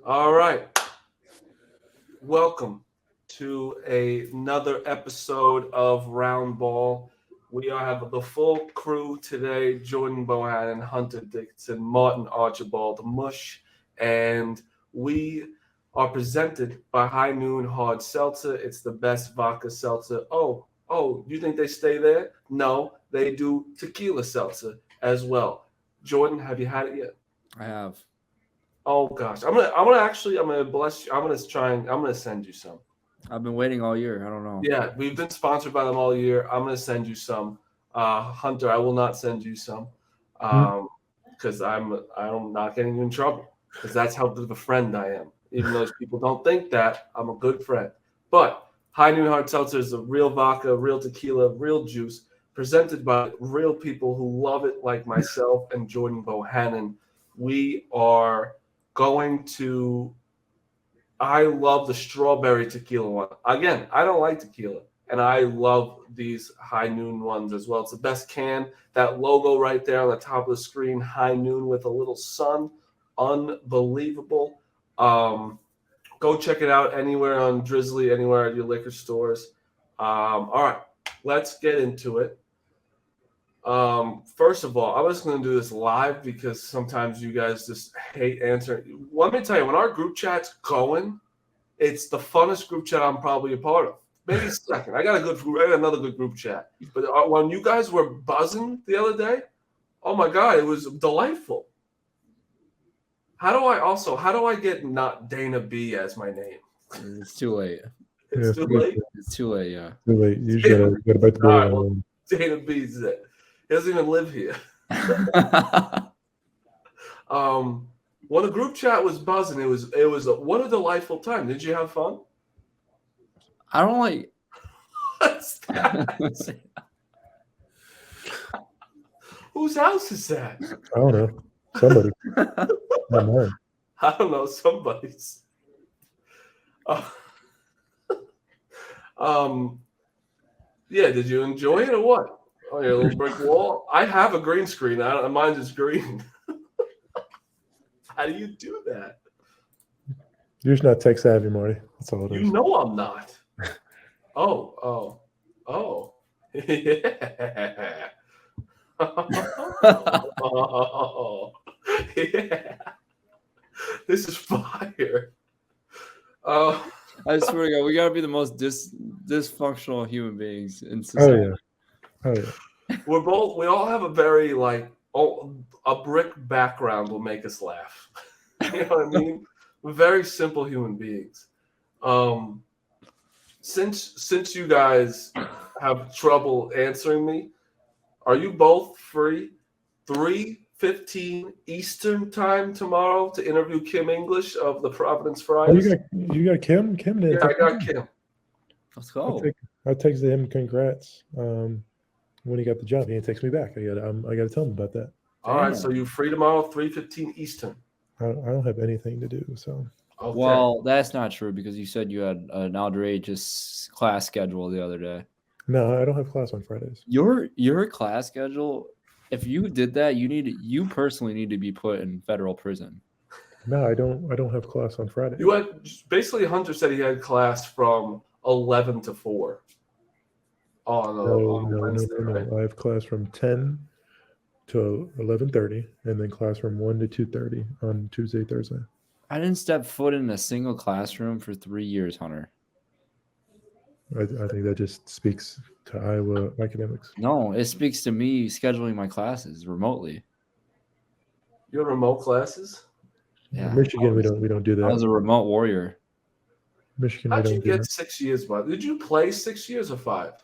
All right. Welcome to another episode of Roundball. We have the full crew today: Jordan Bohannon, Hunter Dickinson, Martin Archibald, Mush, and we are presented by High Noon Hard Seltzer. It's the best vodka seltzer. You think they stay there? No, they do tequila seltzer as well. Jordan, have you had it yet? I have. Oh gosh, I'm gonna bless you. I'm gonna send you some. I've been waiting all year. I don't know. Yeah, we've been sponsored by them all year. I'm gonna send you some. Hunter, I will not send you some, because I'm not getting you in trouble. Because that's how good of a friend I am. Even though people don't think that, I'm a good friend. But High Noon Hard Seltzer is a real vodka, real tequila, real juice, presented by real people who love it, like myself and Jordan Bohannon. We are going to. I love the strawberry tequila one. Again, I don't like tequila, and I love these High Noon ones as well. It's the best can. That logo right there on the top of the screen, High Noon with a little sun, unbelievable. Go check it out anywhere on Drizly, anywhere at your liquor stores. All right, let's get into it. First of all, I was going to do this live because sometimes you guys just hate answering. Let me tell you, when our group chat's going, it's the funnest group chat I'm probably a part of. Maybe second. I got another good group chat. But when you guys were buzzing the other day, oh my God, it was delightful. How do I get not Dana B as my name? It's too late. It's too late. It's too late. Yeah. Too late. You gotta bite the bullet. Well, Dana B's it. He doesn't even live here. When the group chat was buzzing, it was what a delightful time. Did you have fun? I don't like. What's that? Whose house is that? I don't know. Somebody. Not mine. I don't know. Somebody's. Yeah. Did you enjoy it or what? Oh, your little brick wall. I have a green screen. Mine is green. How do you do that? You're just not tech savvy, Marty. That's all it is. You know I'm not. Oh. Yeah. Oh, yeah. This is fire. I swear to God, we gotta be the most dysfunctional human beings in society. Oh yeah. We all have a very a brick background will make us laugh. You know what I mean? We're very simple human beings. Since you guys have trouble answering me, are you both free 3:15 Eastern time tomorrow to interview Kim English of the Providence Fridays? Oh, you got Kim? Kim didn't. Yeah, I got Kim. Let's go. I texted him congrats. When he got the job, he didn't text me back. I gotta tell him about that. All right, so you free tomorrow 3:15 Eastern. I don't have anything to do, so. Okay. Well, that's not true because you said you had an outrageous class schedule the other day. No, I don't have class on Fridays. Your class schedule, if you did that, you personally need to be put in federal prison. No, I don't have class on Friday. You had basically Hunter said he had class from 11 to 4 on Wednesday. Right? I have class from 10 to 11:30, and then class from 1 to 2:30 on Tuesday, Thursday. I didn't step foot in a single classroom for 3 years, Hunter. I think that just speaks to Iowa academics. No, it speaks to me scheduling my classes remotely. You have remote classes? Yeah. Michigan, we don't do that. I was a remote warrior. Michigan, How'd we you don't do get that. 6 years, bud? Did you play 6 years or 5?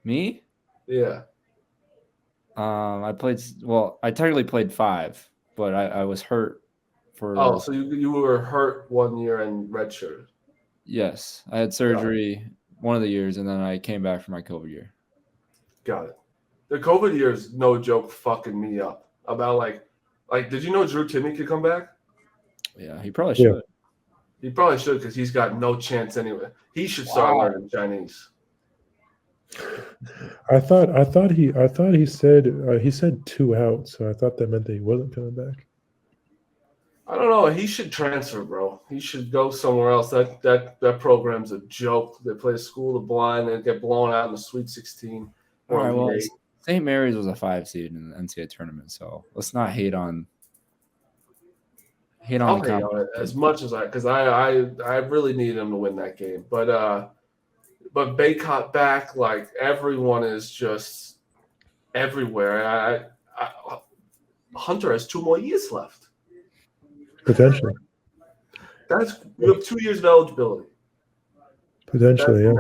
Me? Yeah. I technically played 5, but I was hurt for. Oh, so you were hurt 1 year and redshirted. Yes, I had surgery one of the years, and then I came back for my COVID year. Got it. The COVID year is no joke fucking me up. About like did you know Drew Timmy could come back? Yeah, he probably should. He probably should because he's got no chance anyway. He should start learning Chinese. I thought he said 2 out, so I thought that meant that he wasn't coming back. I don't know. He should transfer, bro. He should go somewhere else. That program's a joke. They play School of the Blind and get blown out in the Sweet 16. All right, well, Elite 8. St. Mary's was a 5 seed in the NCAA tournament, so let's not hate on I'll hate on it as much as because I really need him to win that game. But Baycott back, like everyone is just everywhere. Hunter has 2 more years left. Potentially. You have 2 years of eligibility. Potentially, yeah.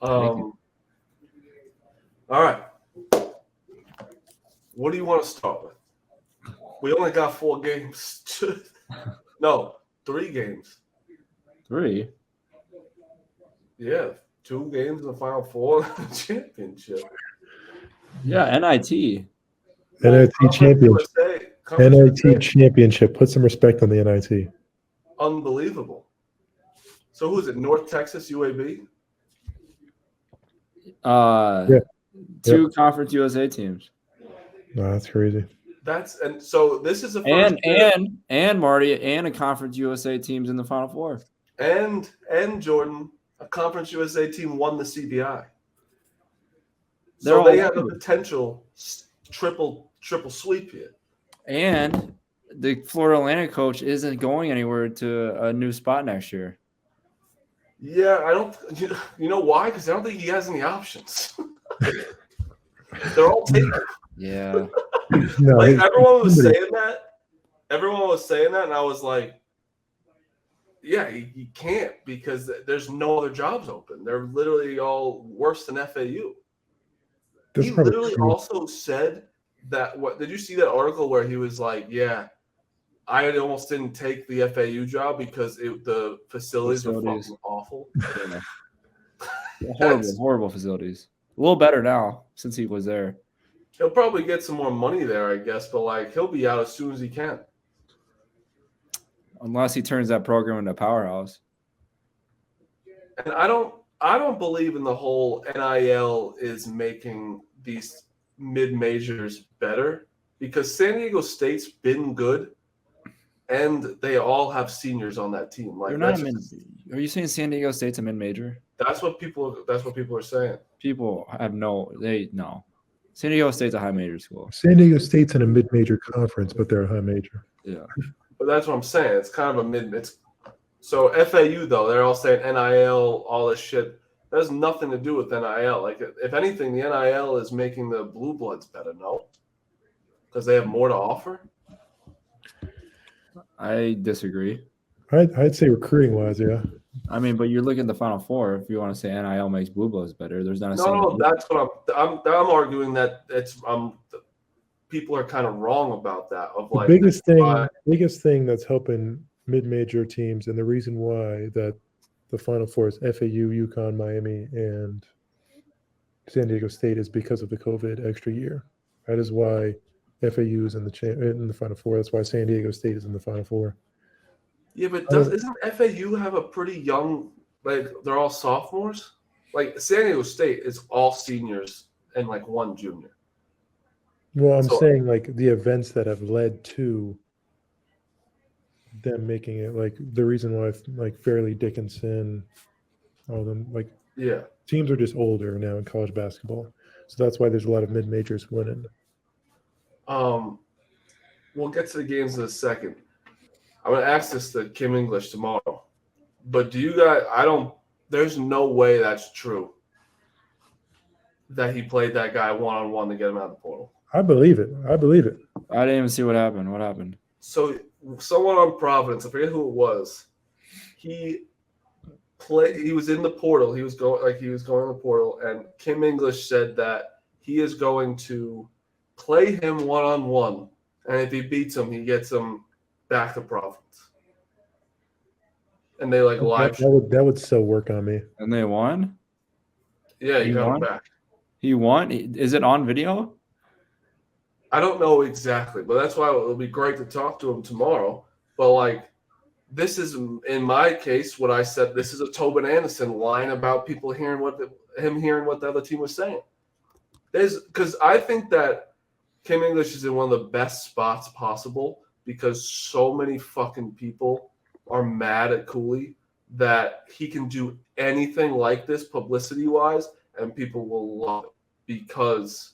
All right. What do you want to start with? We only got 4 games. No, 3 games. 3? Yeah, 2 games in the Final Four championship. Yeah, NIT. NIT championship. NIT championship. Put some respect on the NIT. Unbelievable. So who is it? North Texas UAB? Yeah. 2 Conference USA teams. No, that's crazy. So this is a first and Marty and a Conference USA teams in the Final Four. And Jordan, a Conference USA team won the CBI. So they have a potential triple sweep here. And the Florida Atlantic coach isn't going anywhere to a new spot next year. Yeah, I don't. You know why? Because I don't think he has any options. They're all taken. Yeah. No, like everyone was saying that. Everyone was saying that, and I was like, "Yeah, he can't because there's no other jobs open. They're literally all worse than FAU." He literally also said that. What did you see that article where he was like, "Yeah, I almost didn't take the FAU job because the facilities were fucking awful." Horrible facilities. A little better now since he was there. He'll probably get some more money there, I guess, but like he'll be out as soon as he can. Unless he turns that program into a powerhouse. And I don't believe in the whole NIL is making these mid-majors better because San Diego State's been good and they all have seniors on that team. Like are you saying San Diego State's a mid-major? That's what people are saying. People have no. San Diego State's a high major school. San Diego State's in a mid-major conference, but they're a high major. Yeah. But that's what I'm saying. It's kind of a mid. So FAU though, they're all saying NIL, all this shit. That has nothing to do with NIL. Like if anything, the NIL is making the Blue Bloods better. No, because they have more to offer. I disagree. I'd say recruiting-wise, yeah. I mean, but you're looking at the Final Four. If you want to say NIL makes Blue Bloods better, there's not a no. That's what I'm arguing that people are kind of wrong about that. Of like the biggest thing that's helping mid-major teams, and the reason why that the Final Four is FAU, UConn, Miami, and San Diego State is because of the COVID extra year. That is why FAU is in the Final Four. That's why San Diego State is in the Final Four. Yeah, but doesn't FAU have a pretty young, like they're all sophomores? Like San Diego State is all seniors and like 1 junior. Well, I'm saying like the events that have led to them making it, like the reason why like Fairleigh Dickinson, all of them, like teams are just older now in college basketball. So that's why there's a lot of mid-majors winning. We'll get to the games in a second. I'm going to ask this to Kim English tomorrow. But do you guys – there's no way that's true that he played that guy one-on-one to get him out of the portal. I believe it. I didn't even see what happened. What happened? So someone on Providence, I forget who it was, he was in the portal. He was going in the portal, and Kim English said that he is going to play him one-on-one, and if he beats him, he gets him back to Providence. And they live. That would so work on me. And they won? Yeah, you got him back. He won? Is it on video? I don't know exactly, but that's why it'll be great to talk to him tomorrow. But this is, in my case, what I said. This is a Tobin Anderson line about people hearing what the other team was saying. Because I think that Kim English is in one of the best spots possible because so many fucking people are mad at Cooley that he can do anything like this publicity-wise, and people will love it because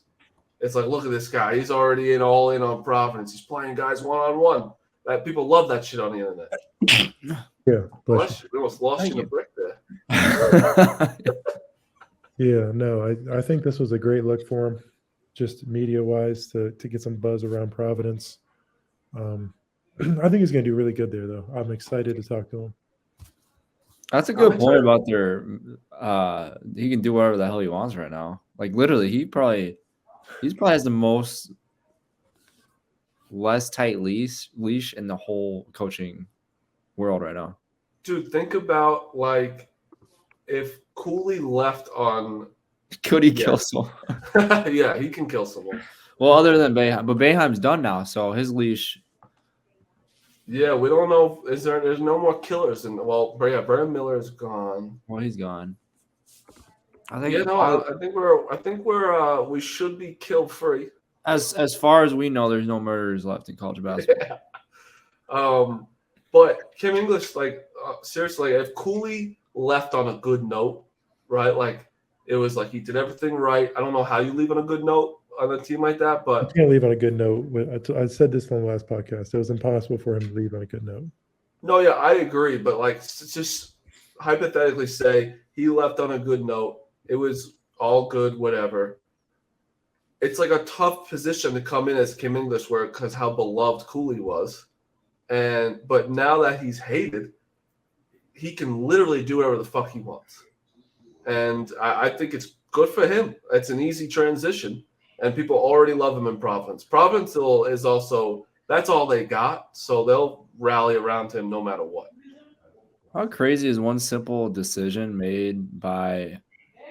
it's like, look at this guy. He's already all in on Providence. He's playing guys one-on-one. That people love that shit on the internet. Yeah, Bless you. We almost lost you in a brick there. Yeah, no, I think this was a great look for him, just media-wise, to get some buzz around Providence. I think he's going to do really good there, though. I'm excited to talk to him. That's a good point about their. He can do whatever the hell he wants right now. Like literally, he probably has the most less tight leash in the whole coaching world right now. Dude, think about like if Cooley left on. Could he kill someone? Yeah, he can kill someone. Well, other than Boeheim, but Boeheim's done now, so his leash. Yeah, we don't know. There's no more killers, and Brandon Miller is gone. Well, he's gone. I think we should be kill free. As far as we know, there's no murderers left in college basketball. Yeah. But Kim English, seriously, if Cooley left on a good note, right? Like it was like he did everything right. I don't know how you leave on a good note on a team like that, but you can't leave on a good note. I said this on the last podcast. It was impossible for him to leave on a good note. No, yeah, I agree. But just hypothetically say he left on a good note. It was all good, whatever. It's like a tough position to come in as Kim English, because how beloved Cooley was, but now that he's hated, he can literally do whatever the fuck he wants, and I think it's good for him. It's an easy transition. And people already love him in Providence. Providence is also, that's all they got. So they'll rally around him no matter what. How crazy is one simple decision made by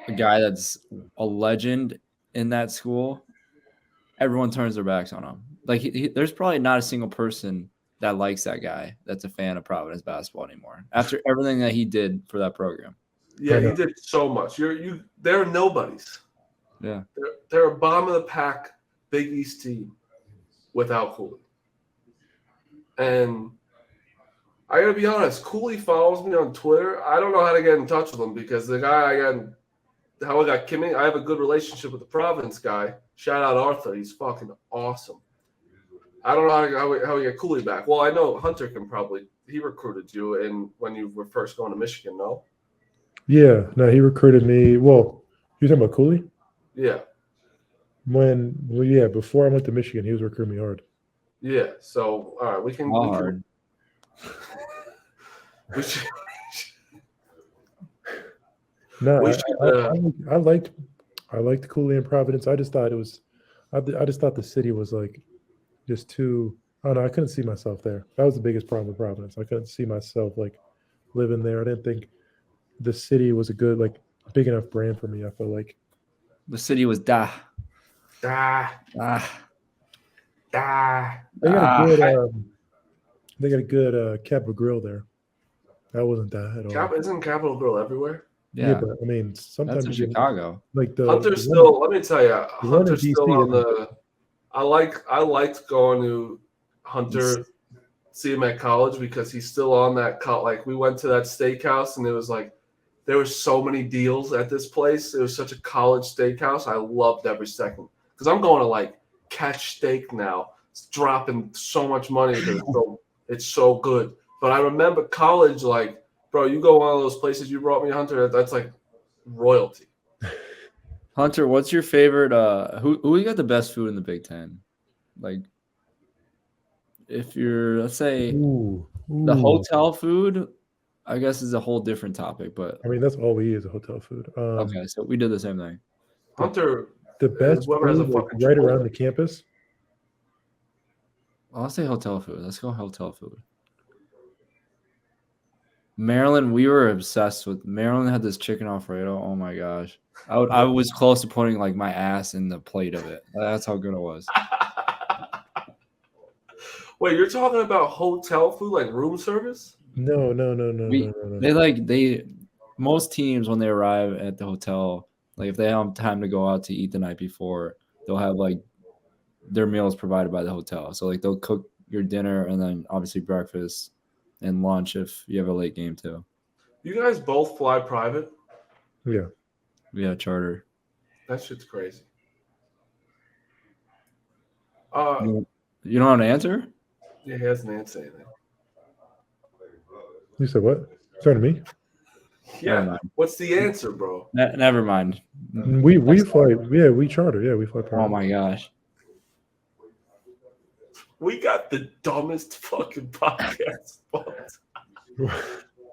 a guy that's a legend in that school? Everyone turns their backs on him. Like there's probably not a single person that likes that guy that's a fan of Providence basketball anymore after everything that he did for that program. Yeah, he did so much. They're nobodies. Yeah, they're a bottom of the pack Big East team without Cooley. And I gotta be honest, Cooley follows me on Twitter. I don't know how to get in touch with him because the guy I got Kimmy. I have a good relationship with the Providence guy. Shout out Arthur, he's fucking awesome. I don't know how we get Cooley back. Well, I know Hunter he recruited you when you were first going to Michigan, no? Yeah, no, he recruited me. Well, you're talking about Cooley? Yeah. Before I went to Michigan, he was recruiting me hard. Yeah. So, all right, we can. No, I liked Cooley in Providence. I just thought the city was like just too. I don't know. I couldn't see myself there. That was the biggest problem with Providence. I couldn't see myself like living there. I didn't think the city was a good big enough brand for me. I felt like. The city was da. They got a good Capitol Grill there. That wasn't that at all. Isn't Capitol Grill everywhere? Yeah, but I mean, sometimes that's in Chicago. Hunter's still. Let me tell you, Hunter's still on the. I liked going to Hunter, see him at college because he's still on that. We went to that steakhouse and it was like. There were so many deals at this place. It was such a college steakhouse. I loved every second because I'm going to catch steak now. It's dropping so much money because it's so good. But I remember college, bro, you go one of those places you brought me, Hunter. That's like royalty. Hunter, what's your favorite? Who got the best food in the Big Ten? If you're, let's say, the hotel food. I guess is a whole different topic, but I mean that's all we eat is a hotel food. Okay, so we did the same thing. Hunter, the best food right around the campus. I'll say hotel food. Let's go hotel food. Maryland, we were obsessed with. Maryland had this chicken Alfredo. Oh my gosh, I was close to putting my ass in the plate of it. That's how good it was. Wait, you're talking about hotel food, like room service? No. Most teams when they arrive at the hotel, if they have time to go out to eat the night before, they'll have their meals provided by the hotel. So they'll cook your dinner, and then obviously breakfast and lunch if you have a late game too. You guys both fly private? Yeah. Yeah, charter. That shit's crazy. You don't want to answer? Yeah, he hasn't answered anything. You said what? Sorry to me. Yeah. What's the answer, bro? Never mind. We fly. Yeah, we charter. Yeah, we fly private. Oh my gosh. We got the dumbest fucking podcast.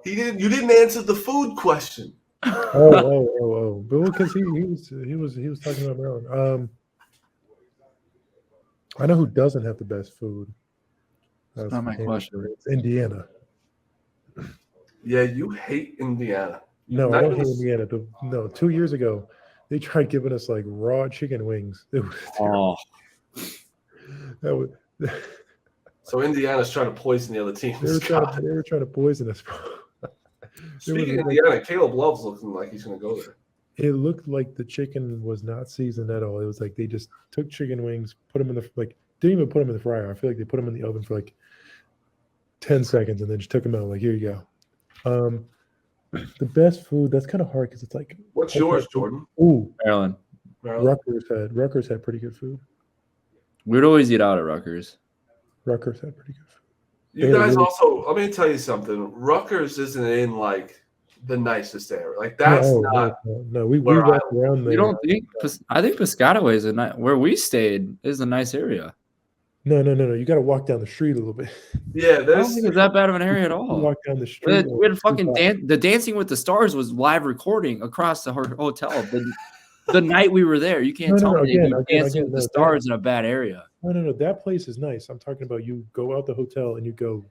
You didn't answer the food question. Oh. But because he was talking about Maryland. I know who doesn't have the best food. That's not my question. It's Indiana. Yeah, you hate Indiana. No, I don't hate Indiana. 2 years ago, they tried giving us like raw chicken wings. It was terrible. That was. So Indiana's trying to poison the other team. They were trying to poison us, bro. Speaking of Indiana, Caleb Love's looking like he's going to go there. It looked like the chicken was not seasoned at all. It was like they just took chicken wings, put them in the didn't even put them in the fryer. I feel like they put them in the oven for like 10 seconds and then just took them out. Like, here you go. The best food, that's kind of hard because it's like. What's yours, Jordan? Ooh, Maryland. Rutgers had pretty good food. We'd always eat out at Rutgers. Rutgers had pretty good food. You guys also, let me tell you something. Rutgers isn't in like the nicest area. Like that's no. We walked around there. You don't think? I think Piscataway is where we stayed is a nice area. No. You got to walk down the street a little bit. Yeah, I don't think it's that bad of an area at all. Walk down the street. We had fucking the Dancing with the Stars was live recording across the hotel. The night we were there, you can't tell me Dancing with the Stars in a bad area. No. That place is nice. I'm talking about you go out the hotel and you go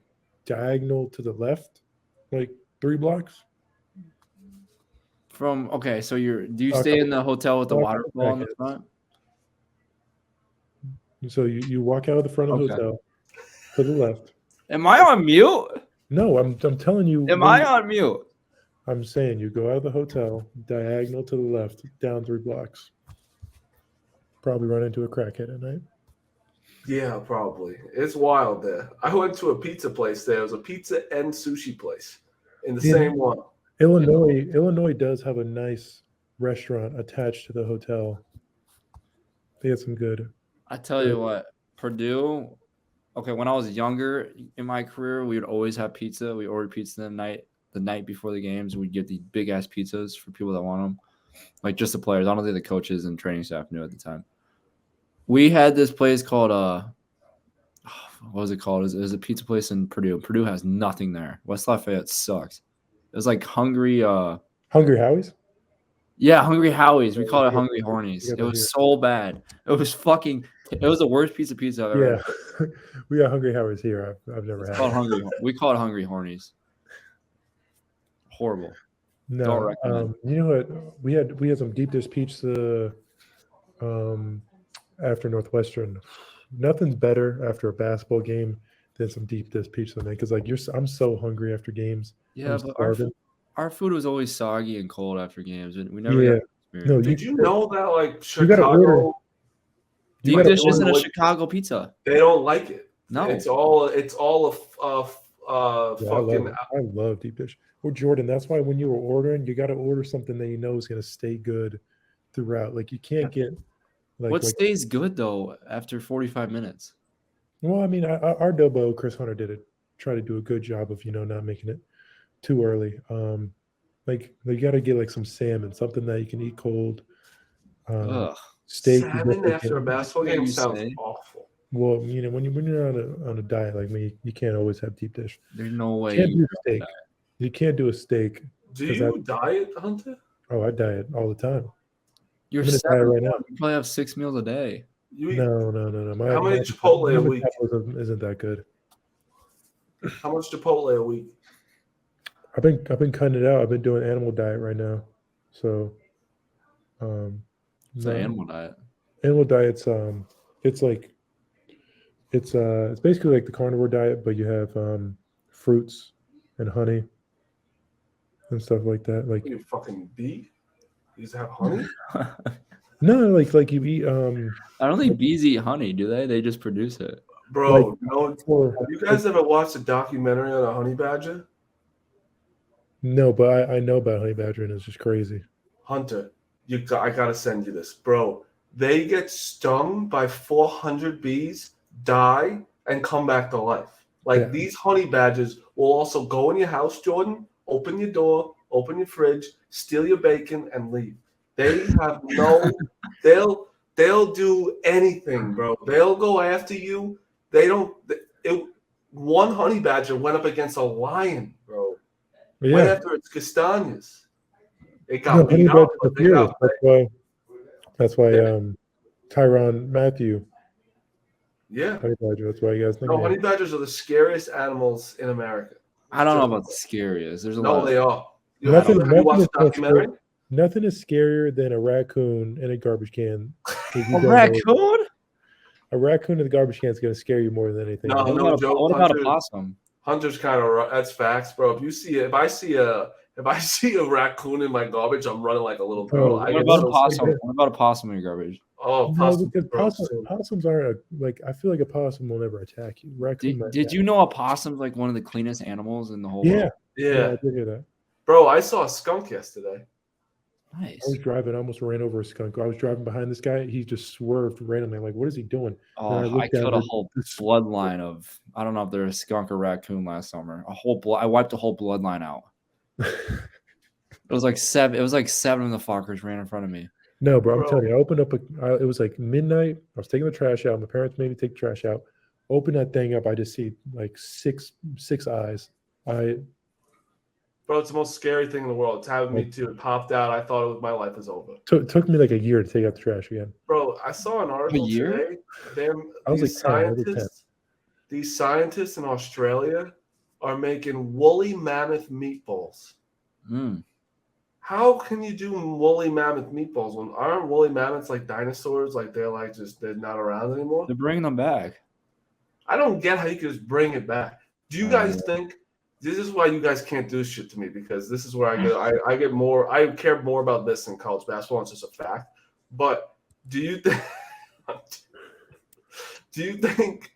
diagonal to the left, like 3 blocks. So do you stay in the hotel with the waterfall on the front? So you walk out of the front of the hotel to the left. Am I on mute? No, I'm telling you. Am I on mute? I'm saying you go out of the hotel, diagonal to the left, down 3 blocks. Probably run into a crackhead at night. Yeah, probably. It's wild there. I went to a pizza place there. It was a pizza and sushi place in the same one. Illinois does have a nice restaurant attached to the hotel. They had some good. I tell you what, Purdue. Okay, when I was younger in my career, we would always have pizza. We ordered pizza the night before the games. We'd get these big ass pizzas for people that want them, like just the players. I don't think the coaches and training staff knew at the time. We had this place called what was it called? It was a pizza place in Purdue. Purdue has nothing there. West Lafayette sucks. It was like Hungry Howie's? Yeah, Hungry Howie's. We called it Hungry Hornies. It was so bad. It was the worst piece of pizza I've ever had. We got Hungry Howie's here. I've never had it. We call it Hungry Hornies. Horrible. No, don't recommend. You know what? We had some deep dish pizza after Northwestern. Nothing's better after a basketball game than some deep dish pizza, man. Because I'm so hungry after games. Yeah, but our food was always soggy and cold after games. We never. No, did you know that like Chicago deep dish isn't a Chicago pizza? They don't like it. No, it's all fucking. I love deep dish. Well, Jordan, that's why when you were ordering, you got to order something that you know is going to stay good throughout. Like you can't get. What stays good though after 45 minutes? Well, I mean, our Dobo, Chris Hunter try to do a good job of not making it too early. Like you got to get like some salmon, something that you can eat cold. Steak. Salmon after a basketball game sounds awful. Well, when you're on a diet like me, you can't always have deep dish. There's no way you can't do a steak. Do you diet, Hunter? Oh, I diet all the time. You're diet right now. You probably have 6 meals a day. No. How many Chipotle a week? Isn't that good? How much Chipotle a week? I've been cutting it out. I've been doing animal diet right now. So, it's an animal diet. Animal diet's it's basically like the carnivore diet, but you have fruits and honey and stuff like that. Like you fucking bee? You just have honey? No, like you eat. I don't think bees eat honey, do they? They just produce it. Bro, Or, have you guys ever watched a documentary on a honey badger? no, but I know about honey badger, and it's just crazy. Hunter, I gotta send you this, bro. They get stung by 400 bees, die, and come back to life. Like these honey badgers will also go in your house, Jordan, open your door, open your fridge, steal your bacon, and leave. They have they'll do anything, bro. They'll go after you. They don't. One honey badger went up against a lion, bro. Yeah. Went after its castañas. It got beat up. That's why Tyrann Mathieu. Yeah. Honey badger. That's why you guys think. No, honey badgers are the scariest animals in America. I don't know about the scariest. There's a lot. No, they are. Nothing is scarier than a raccoon in a garbage can. A raccoon? A raccoon in the garbage can is going to scare you more than anything. No joke. What about a possum? Hunter's kind of that's facts, bro. If I see a raccoon in my garbage, I'm running like a little girl. What about a possum? What about a possum in your garbage? Oh, possums aren't I feel like a possum will never attack you. Raccoon did you know a possum's like one of the cleanest animals in the whole world? Yeah, I did hear that. Bro, I saw a skunk yesterday. Nice. I was driving, I almost ran over a skunk. I was driving behind this guy. He just swerved randomly. I'm like, what is he doing? Oh, I killed a whole bloodline of, I don't know if they're a skunk or raccoon last summer. I wiped a whole bloodline out. It was like seven of the fuckers ran in front of me. No, bro, I'm telling you, I opened up it was like midnight. I was taking the trash out. My parents made me take the trash out. Open that thing up. I just see like six eyes. Bro, it's the most scary thing in the world. It's happened to me too. It popped out. I thought my life was over. It took me like a year to take out the trash again. Bro, I saw an article today. These scientists in Australia are making woolly mammoth meatballs. How can you do woolly mammoth meatballs when aren't woolly mammoths like dinosaurs? Like they're not around anymore. They're bringing them back. I don't get how you can just bring it back. Do you guys think? This is why you guys can't do shit to me, because this is where I care more about this than college basketball. It's just a fact. But do you think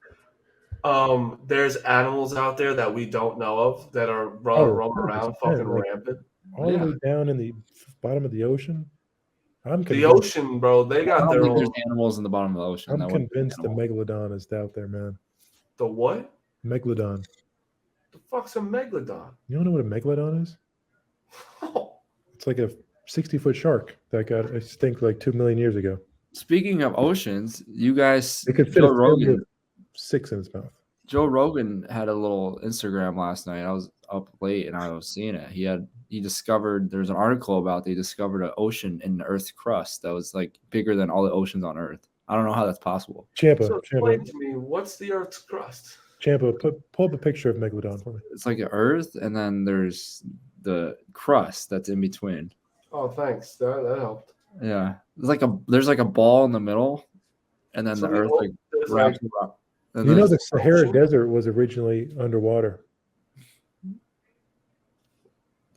there's animals out there that we don't know of that are roaming around fucking rampant? All the way down in the bottom of the ocean? The ocean, bro, they got their own. There's animals in the bottom of the ocean. I'm convinced the megalodon is out there, man. The what? Megalodon. The fuck's a megalodon? You don't know what a megalodon is? Oh. It's like a 60-foot shark that got extinct like 2 million years ago. Speaking of oceans, you guys, it could fit Joe Rogan 6 in his mouth. Joe Rogan had a little Instagram last night. I was up late and I was seeing it. He discovered, there's an article about they discovered an ocean in the Earth's crust that was like bigger than all the oceans on Earth. I don't know how that's possible. So explain to me, what's the Earth's crust? Champa, pull up a picture of Megalodon for me. It's like an Earth, and then there's the crust that's in between. Oh, thanks. That helped. Yeah, there's like a ball in the middle, and then the Earth wraps around. You know, the Sahara Desert was originally underwater.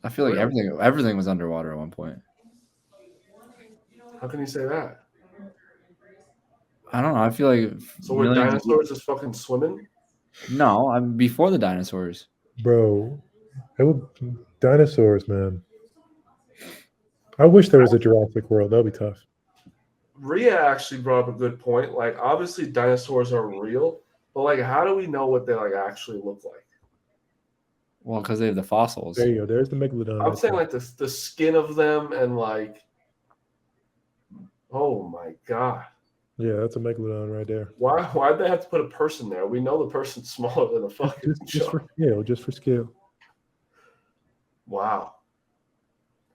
I feel like everything was underwater at one point. How can you say that? I don't know. I feel like were dinosaurs just fucking swimming? No, I'm before the dinosaurs. Bro, dinosaurs, man. I wish there was a Jurassic World. That would be tough. Rhea actually brought up a good point. Like, obviously, dinosaurs are real, but like, how do we know what they like actually look like? Well, because they have the fossils. There you go. There's the megalodon. I'm saying like the skin of them and like, oh my god. Yeah, that's a megalodon right there. Why'd they have to put a person there? We know the person's smaller than a fucking just for scale. Just for scale. Wow.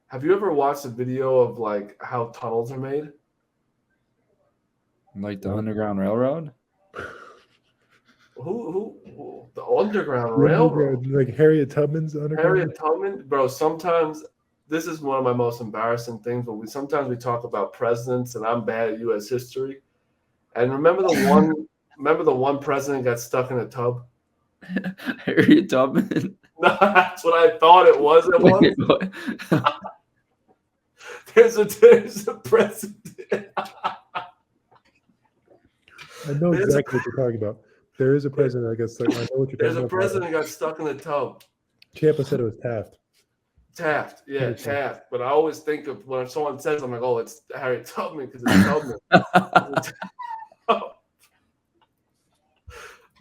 Have you ever watched a video of like how tunnels are made? Like the Underground Railroad? Who the Underground Railroad? Like Harriet Tubman's Underground? Harriet Tubman? Bro, sometimes this is one of my most embarrassing things, but sometimes we talk about presidents and I'm bad at US history. And remember the one president got stuck in a tub? Harriet Tubman? No, that's what I thought it was at once. There's a president. I know exactly what you're talking about. There is a president, I guess. Like, I know what you're There's talking a about. president got stuck in the tub. Champa said it was Taft. Taft, yeah, Harry Taft. But I always think of when someone says, I'm like, oh, it's Harriet Tubman because it's Tubman.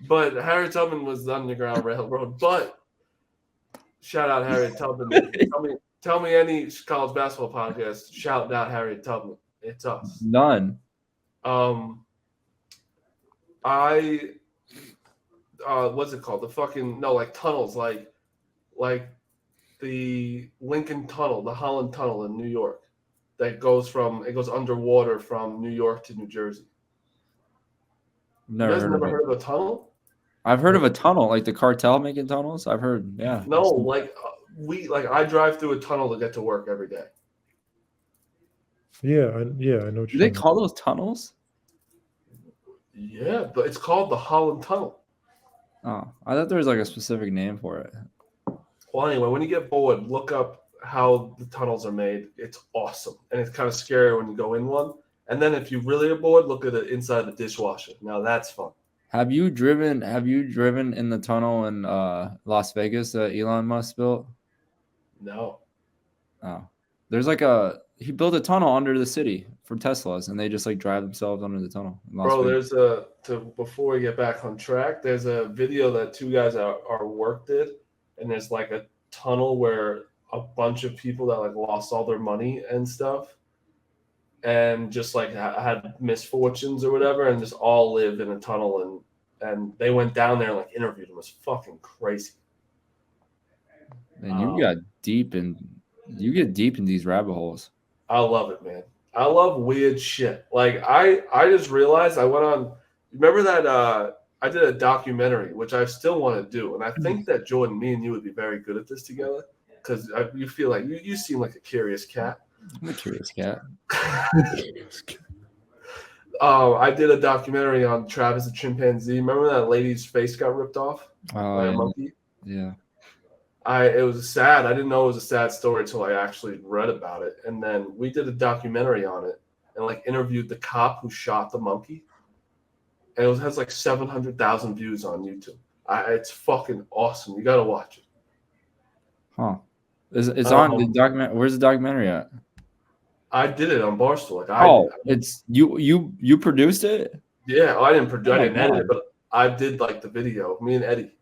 But Harriet Tubman was the Underground Railroad. But shout out Harriet Tubman. Tell me any college basketball podcast. Shout out Harriet Tubman. It's us. None. What's it called? The fucking like tunnels, like the Lincoln Tunnel, the Holland Tunnel in New York, that goes underwater from New York to New Jersey. Never you guys heard heard of a tunnel? I've heard of a tunnel, like the cartel making tunnels. I've heard, yeah. No, like I drive through a tunnel to get to work every day. Yeah, I know. What Do they call those tunnels? Yeah, but it's called the Holland Tunnel. Oh, I thought there was like a specific name for it. Well, anyway, when you get bored, look up how the tunnels are made. It's awesome, and it's kind of scary when you go in one. And then if you really are bored, look at it inside the dishwasher. Now that's fun. Have you driven in the tunnel in Las Vegas that Elon Musk built? No. Oh. There's he built a tunnel under the city for Teslas, and they just like drive themselves under the tunnel. Bro, there's before we get back on track, there's a video that two guys at our work did, and there's like a tunnel where a bunch of people that like lost all their money and stuff, and just like had misfortunes or whatever, and just all live in a tunnel, and they went down there and like interviewed them. It was fucking crazy. And you get deep in these rabbit holes. I love it, man. I love weird shit. Like I just realized I went on. Remember that I did a documentary, which I still want to do, and I think that Jordan, me and you would be very good at this together because you feel like you seem like a curious cat. I'm a curious cat. I did a documentary on Travis the chimpanzee. Remember that lady's face got ripped off by a monkey? Yeah. It was sad. I didn't know it was a sad story until I actually read about it. And then we did a documentary on it and like interviewed the cop who shot the monkey. And it has like 700,000 views on YouTube. It's fucking awesome. You got to watch it. Huh. It's on the document. Where's the documentary at? I did it on Barstool. It's you produced it? Yeah, I didn't edit it, but I did like the video. Me and Eddie.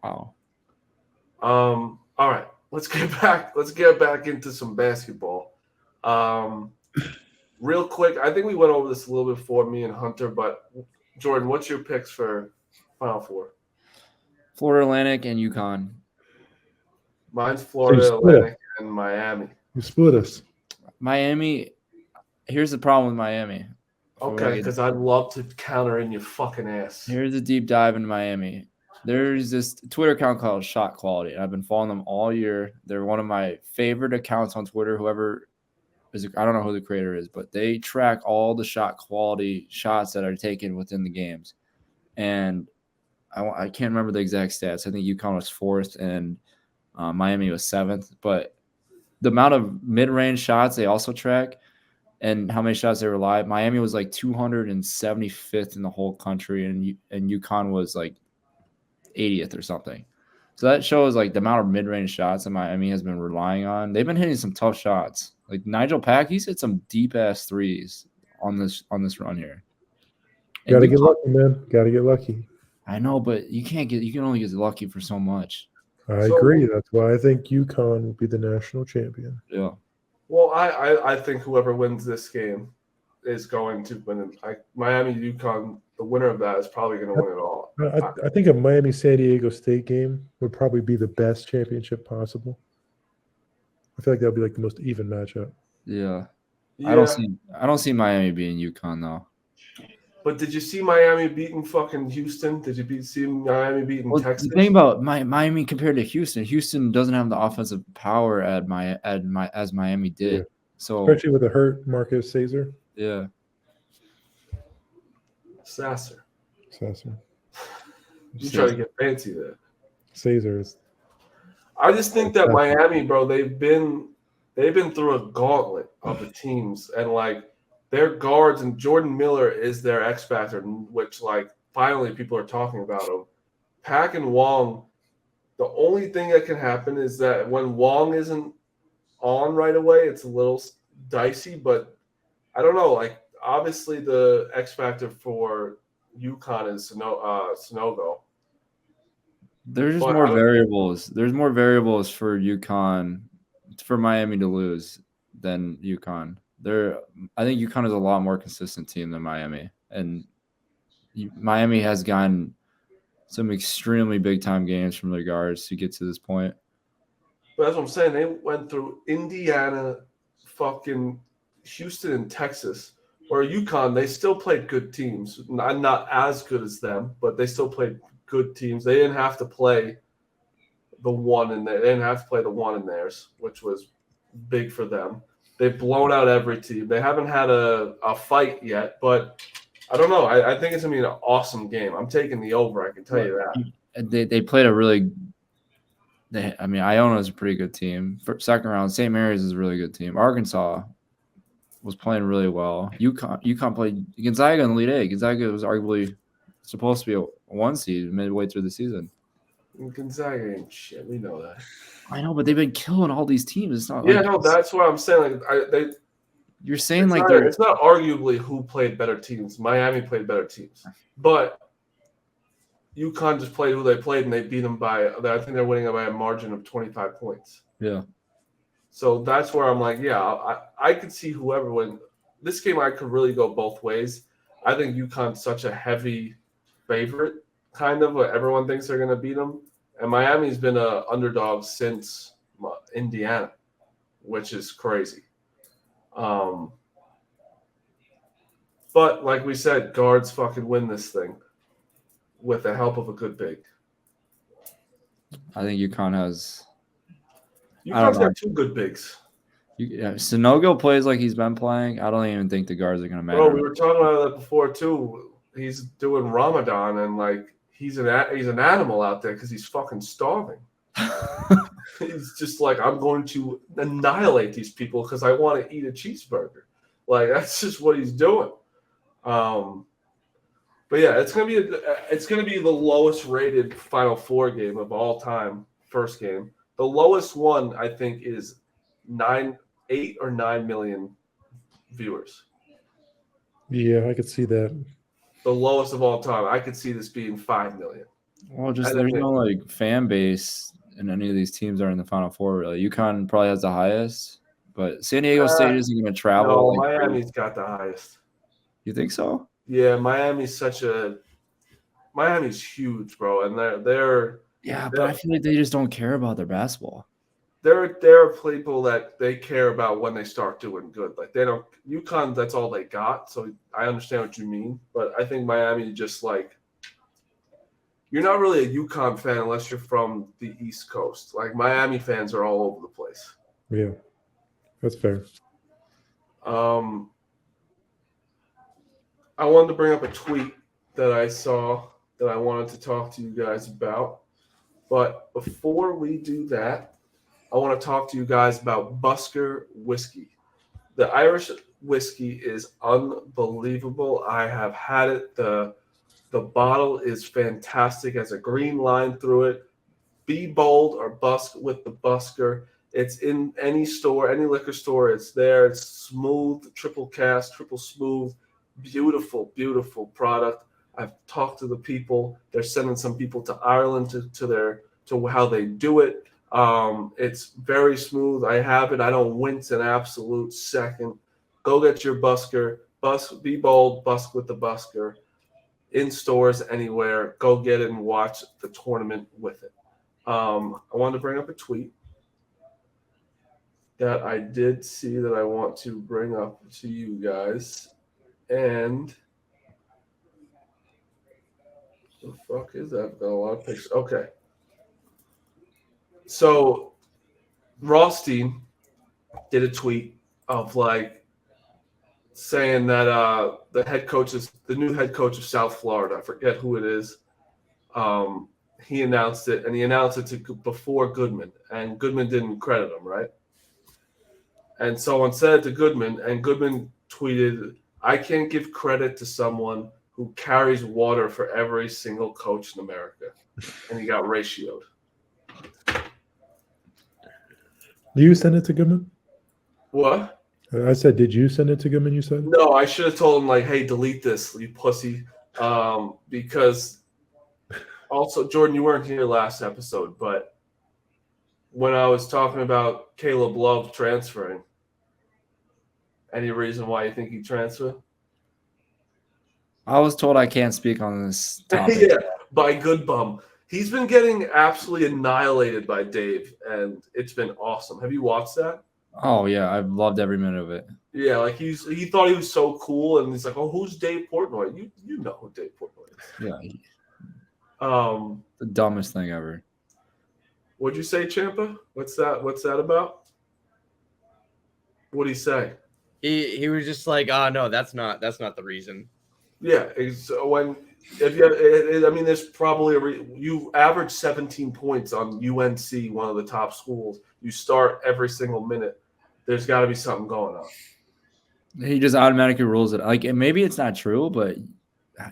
Wow. All right, let's get back into some basketball. Real quick, I think we went over this a little bit before, me and Hunter, but Jordan, what's your picks for Final Four? Florida Atlantic and UConn. Mine's Florida Atlantic and Miami. You split us. Miami. Here's the problem with Miami. Okay, because I'd love to counter in your fucking ass. Here's a deep dive into Miami. There's this Twitter account called Shot Quality, and I've been following them all year. They're one of my favorite accounts on Twitter. Whoever is, I don't know who the creator is, but they track all the shot quality shots that are taken within the games. And I can't remember the exact stats. I think UConn was 4th and Miami was 7th. But the amount of mid-range shots they also track and how many shots they rely. Miami was like 275th in the whole country, and UConn was like 80th or something. So that shows like the amount of mid-range shots that Miami has been relying on. They've been hitting some tough shots. Like Nigel Pack, he's hit some deep-ass threes on this run here. Got to get lucky, man. Got to get lucky. I know, but you can only get lucky for so much. I agree. That's why I think UConn will be the national champion. Yeah. Well, I think whoever wins this game is going to win. Miami, UConn, the winner of that is probably going to win it all. I think a Miami-San Diego State game would probably be the best championship possible. I feel like that would be like the most even matchup. Yeah. I don't see Miami being UConn though. But did you see Miami beating fucking Houston? Did you see Miami beating Texas? The thing about Miami compared to Houston doesn't have the offensive power as Miami did. Yeah. So especially with a hurt Marcus Sasser. Yeah. Sasser. You try to get fancy there. Sasser is. I just think that Miami, bro, they've been through a gauntlet of the teams, and like their guards and Jordan Miller is their X factor, which like finally people are talking about him. Pack and Wong, the only thing that can happen is that when Wong isn't on right away, it's a little dicey, but I don't know. Like, obviously the X factor for UConn is Sonogo. There's just more variables. There's more variables for UConn, for Miami to lose than UConn. I think UConn is a lot more consistent team than Miami, and Miami has gotten some extremely big time games from their guards to get to this point. But that's what I'm saying. They went through Indiana, fucking Houston, and Texas. Where UConn, they still played good teams. Not as good as them, but they still played good teams. They didn't have to play the one in there. They didn't have to play the one in theirs, which was big for them. They've blown out every team. They haven't had a fight yet, but I don't know. I think it's going to be an awesome game. I'm taking the over. I can tell you that. They played a really Iona is a pretty good team. For second round, St. Mary's is a really good team. Arkansas was playing really well. UConn played Gonzaga in the Elite Eight. Gonzaga was arguably supposed to be a 1 seed midway through the season. Gonzaga ain't shit. We know that. I know, but they've been killing all these teams. It's not. That's what I'm saying. You're saying it's not arguably who played better teams. Miami played better teams, but UConn just played who they played, and they beat them by. I think they're winning by a margin of 25 points. Yeah. So that's where I'm like, I could see whoever win this game. I could really go both ways. I think UConn's such a heavy favorite, kind of. Everyone thinks they're going to beat them. And Miami's been an underdog since Indiana, which is crazy. But like we said, guards fucking win this thing with the help of a good big. I think UConn has. UConn's got 2 good bigs. Sonogo plays like he's been playing. I don't even think the guards are going to matter. Bro, we were talking about that before too. He's doing Ramadan and like he's an animal out there because he's fucking starving. He's just like, I'm going to annihilate these people because I want to eat a cheeseburger. Like that's just what he's doing. But yeah, it's gonna be the lowest rated Final Four game of all time. First game, the lowest one I think is 8 or 9 million viewers. Yeah, I could see that. The lowest of all time. I could see this being 5 million. Well, there's no like fan base in any of these teams that are in the Final Four. Really, UConn probably has the highest, but San Diego State isn't going to travel. No, Miami's got the highest. You think so? Yeah, Miami's huge, bro, and they're. Yeah, but I feel like they just don't care about their basketball. There are people that they care about when they start doing good. Like they don't UConn, that's all they got. So I understand what you mean, but I think Miami just like you're not really a UConn fan unless you're from the East Coast. Like Miami fans are all over the place. Yeah, that's fair. I wanted to bring up a tweet that I saw that I wanted to talk to you guys about. But before we do that, I want to talk to you guys about BUSKER whiskey. The Irish whiskey is unbelievable. I have had it. The bottle is fantastic. It has a green line through it. Be bold or busk with the BUSKER. It's in any store, any liquor store. It's there. It's smooth, triple cask, triple smooth. Beautiful, beautiful product. I've talked to the people. They're sending some people to Ireland to how they do it. It's very smooth. I have it. I don't wince an absolute second. Go get your BUSKER. Be bold. Busk with the BUSKER. In stores anywhere. Go get it and watch the tournament with it. I wanted to bring up a tweet that I did see that I want to bring up to you guys. And the fuck is that? I've got a lot of pictures. Okay. So Rothstein did a tweet of like saying that the new head coach of South Florida, I forget who it is. He announced it, and he announced it before Goodman, and Goodman didn't credit him, right? And someone said it to Goodman, and Goodman tweeted, "I can't give credit to someone who carries water for every single coach in America, and he got ratioed. Do you send it to Goodman? What? I said, did you send it to Goodman? You said no. I should have told him like, "Hey, delete this, you pussy," because also Jordan, you weren't here last episode, but when I was talking about Caleb Love transferring, any reason why you think he transferred? I was told I can't speak on this topic. Yeah, by Good Bum. He's been getting absolutely annihilated by Dave, and it's been awesome. Have you watched that? Oh yeah, I've loved every minute of it. Yeah, like he thought he was so cool, and he's like, "Oh, who's Dave Portnoy?" You know who Dave Portnoy is. Yeah. The dumbest thing ever. What'd you say, Champa? What's that about? What'd he say? He was just like, "Oh no, that's not the reason." Yeah, there's probably you average 17 points on UNC, one of the top schools. You start every single minute. There's got to be something going on. He just automatically rules it. Like, and maybe it's not true, but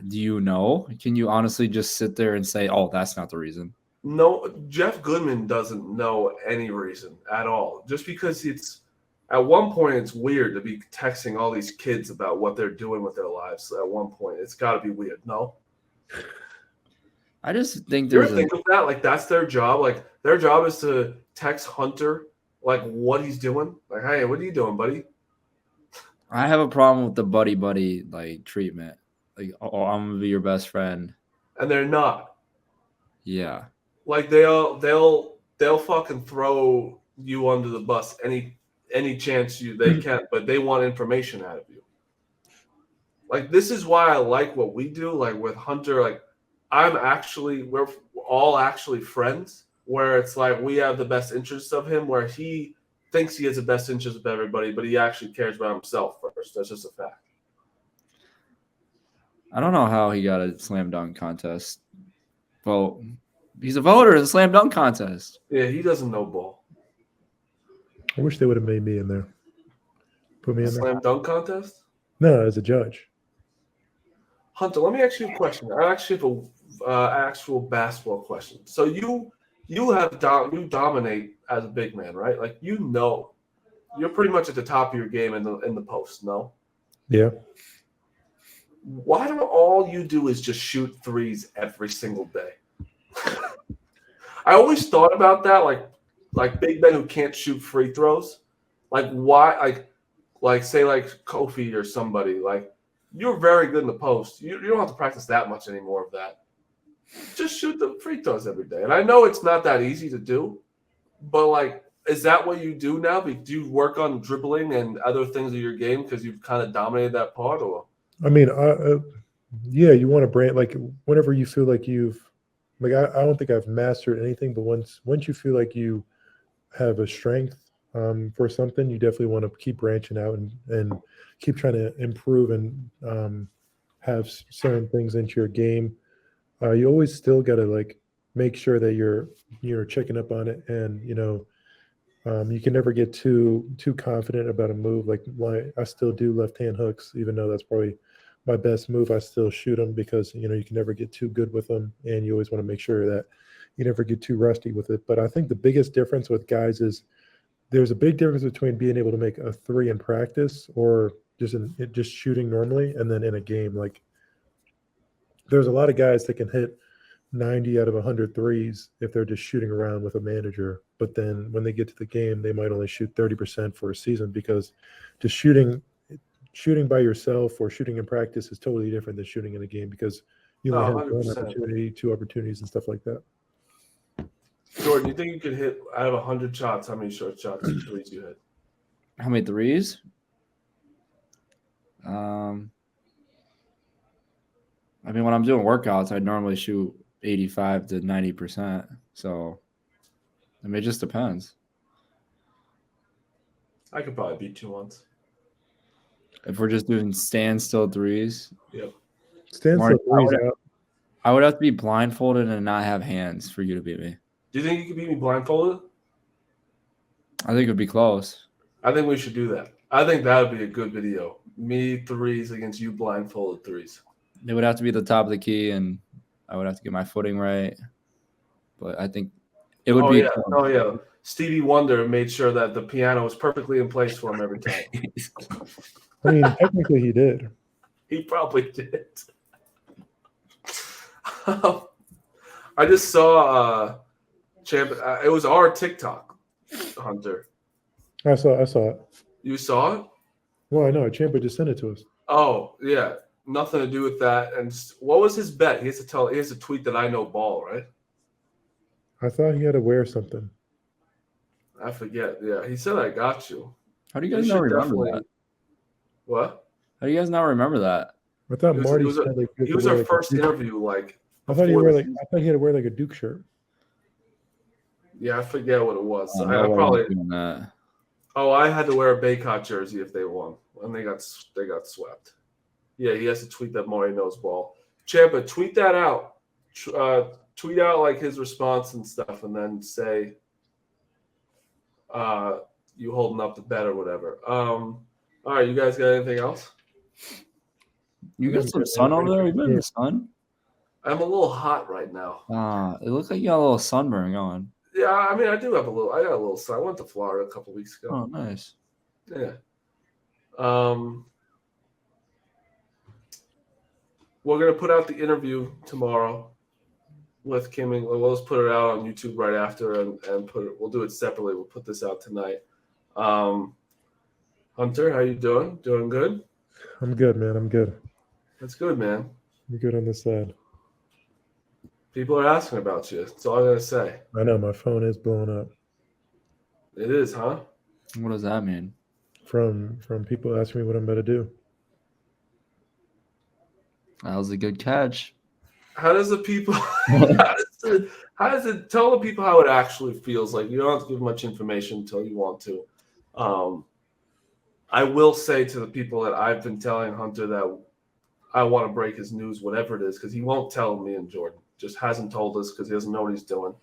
do you know? Can you honestly just sit there and say, "Oh, that's not the reason"? No, Jeff Goodman doesn't know any reason at all. Just because at one point it's weird to be texting all these kids about what they're doing with their lives. At one point, it's got to be weird. No. I just think You ever think of that? Like that's their job. Like their job is to text Hunter like what he's doing. Like, hey, what are you doing, buddy? I have a problem with the buddy like treatment. Like, oh, I'm gonna be your best friend, and they're not. Yeah. Like they'll fucking throw you under the bus any chance they can, but they want information out of you. Like this is why I like what we do. Like with Hunter, like we're all actually friends. Where it's like we have the best interests of him. Where he thinks he has the best interest of everybody, but he actually cares about himself first. That's just a fact. I don't know how he got a slam dunk contest. Well, he's a voter in the slam dunk contest. Yeah, he doesn't know ball. I wish they would have made me in there. Put me in there. Slam dunk contest? No, as a judge. Hunter, let me ask you a question. I actually have a actual basketball question. So you dominate as a big man, right? Like you're pretty much at the top of your game in the post, no? Yeah. Why do all you do is just shoot threes every single day? I always thought about that, like big men who can't shoot free throws. Like why? Like say like Kofi or somebody. Like you're very good in the post. You don't have to practice that much anymore of that. Just shoot the free throws every day. And I know it's not that easy to do, but like, is that what you do now? Do you work on dribbling and other things of your game because you've kind of dominated that part, or? I mean, yeah, you want to brand like whenever you feel like I don't think I've mastered anything, but once you feel like you have a strength for something, you definitely want to keep branching out and keep trying to improve and have certain things into your game. You always still got to like make sure that you're checking up on it, and you can never get too confident about a move. Like I still do left-hand hooks, even though that's probably my best move. I still shoot them because you can never get too good with them, and you always want to make sure that you never get too rusty with it. But I think the biggest difference with guys is there's a big difference between being able to make a three in practice or just shooting normally, and then in a game. Like there's a lot of guys that can hit 90 out of 100 threes if they're just shooting around with a manager. But then when they get to the game, they might only shoot 30% for a season because just shooting by yourself or shooting in practice is totally different than shooting in a game because you only have 100%. one opportunity, two opportunities, and stuff like that. Jordan, you think you could hit out of 100 shots? How many short shots threes you hit? How many threes? I mean, when I'm doing workouts, I normally shoot 85 to 90%. So, I mean, it just depends. I could probably beat you once. If we're just doing standstill threes. Yep. Standstill threes out. I would have to be blindfolded and not have hands for you to beat me. Do you think you could beat me blindfolded? I think it would be close. I think we should do that. I think that would be a good video. Me threes against you blindfolded threes. It would have to be the top of the key, and I would have to get my footing right. But I think it would be. Yeah. Oh yeah. Stevie Wonder made sure that the piano was perfectly in place for him every time. I mean, technically he did. He probably did. I just saw Champ. It was our TikTok, Hunter. I saw it. You saw it? Well, I know. Champa just sent it to us. Oh yeah, nothing to do with that. And what was his bet? He has to tweet that I know ball, right? I thought he had to wear something. I forget. Yeah, he said I got you. How do you guys not remember that? What? How do you guys not remember that? I thought Marty said he was our first interview. Like I thought he had to wear like a Duke shirt. Yeah, I forget what it was. Oh, I probably doing that. Oh, I had to wear a Baycott jersey if they won, and they got swept. Yeah, he has to tweet that Marty knows ball. Champa, tweet that out. Tweet out like his response and stuff, and then say, "You holding up the bet or whatever." All right, you guys got anything else? You got some sun over there? You been in the sun? I'm a little hot right now. It looks like you got a little sunburn going. Yeah, I mean, I got a little sun. I went to Florida a couple weeks ago. Oh, nice. Yeah. We're gonna put out the interview tomorrow with Kimming. We'll just put it out on YouTube right after, and we'll do it separately. We'll put this out tonight. Hunter, how you doing? Doing good? I'm good, man. I'm good. That's good, man. You're good on this side. People are asking about you. That's all I gotta say. I know my phone is blowing up. It is, huh? What does that mean? From people asking me what I'm about to do. That was a good catch. How does the people? How does it tell the people how it actually feels? Like you don't have to give much information until you want to. I will say to the people that I've been telling Hunter that I want to break his news, whatever it is, because he won't tell me and Jordan. Just hasn't told us because he doesn't know what he's doing.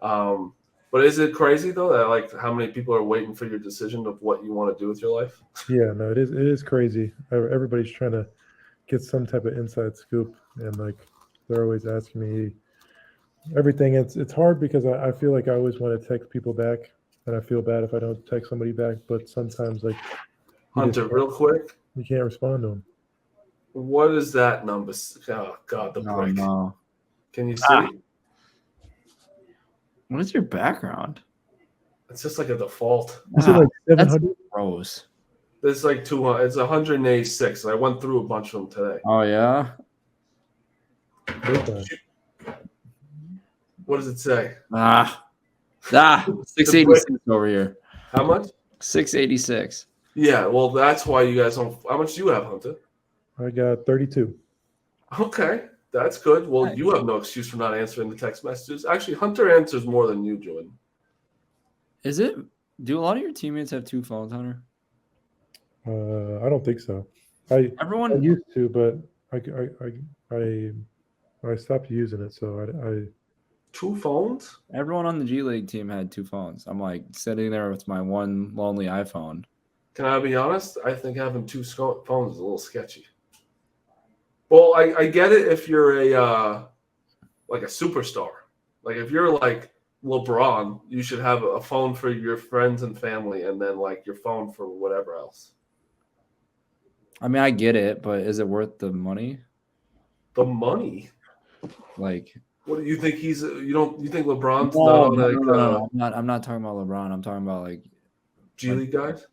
But is it crazy though that like how many people are waiting for your decision of what you want to do with your life? Yeah, no, it is crazy. Everybody's trying to get some type of inside scoop, and like they're always asking me everything. It's hard because I feel like I always want to text people back, and I feel bad if I don't text somebody back. But sometimes like Hunter, real quick, you can't respond to them. What is that number? Oh God, the break. No. Can you see? What is your background? It's just like a default. Is it like 700? That's gross. It's like 200. It's 186. I went through a bunch of them today. Oh yeah. What does it say? 686 over here. How much? 686. Yeah, well, that's why you guys don't. How much do you have, Hunter? I got 32. Okay, that's good. Well, Nice. you have no excuse for not answering the text messages. Actually, Hunter answers more than you, Jordan. Is it? Do a lot of your teammates have two phones, Hunter? I don't think so. I used to, but I stopped using it. So I 2 phones? Everyone on the G League team had 2 phones. I'm like sitting there with my one lonely iPhone. Can I be honest? I think having 2 phones is a little sketchy. Well, I get it if you're a like a superstar. Like if you're like LeBron, you should have a phone for your friends and family, and then like your phone for whatever else. I mean, I get it, but is it worth the money? The money? Like, what do you think he's? You think LeBron's no, not on like? I'm not talking about LeBron. I'm talking about like G League guys.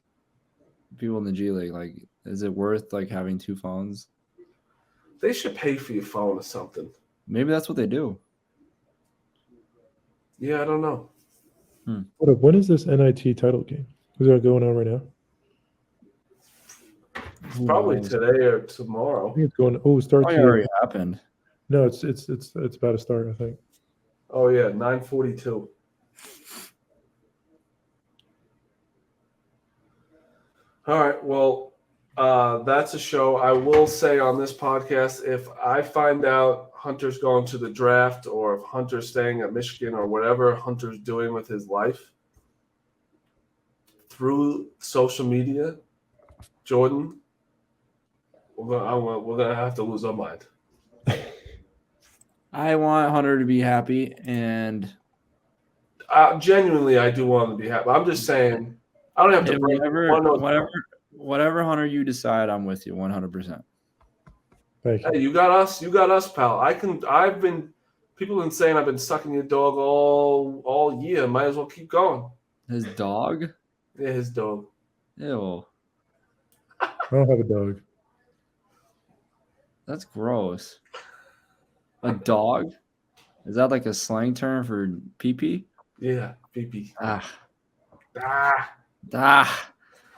People in the G League. Like, is it worth like having 2 phones? They should pay for your phone or something. Maybe that's what they do. Yeah, I don't know. When is this NIT title game? Is that going on right now? Probably today or tomorrow. I think it's going. Oh, it starts. It already happened. No, it's about to start. I think. Oh yeah, 9:42. All right. Well, that's a show. I will say on this podcast, if I find out Hunter's going to the draft or if Hunter's staying at Michigan or whatever Hunter's doing with his life through social media, Jordan, we're gonna have to lose our mind. I want Hunter to be happy, and Genuinely, I do want him to be happy. I'm just saying, I don't have to break whatever Hunter you decide, I'm with you 100%. Thank you. Hey, you got us, pal. People have been saying I've been sucking your dog all year. Might as well keep going. His dog? Yeah, his dog. Ew. I don't have a dog. That's gross. A dog? Is that like a slang term for pee-pee? Yeah, pee-pee. Ah.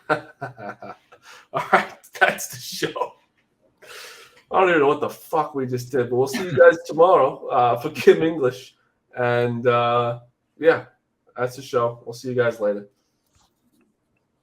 All right, that's the show. I don't even know what the fuck we just did, but we'll see you guys tomorrow for Kim English. And yeah, that's the show. We'll see you guys later.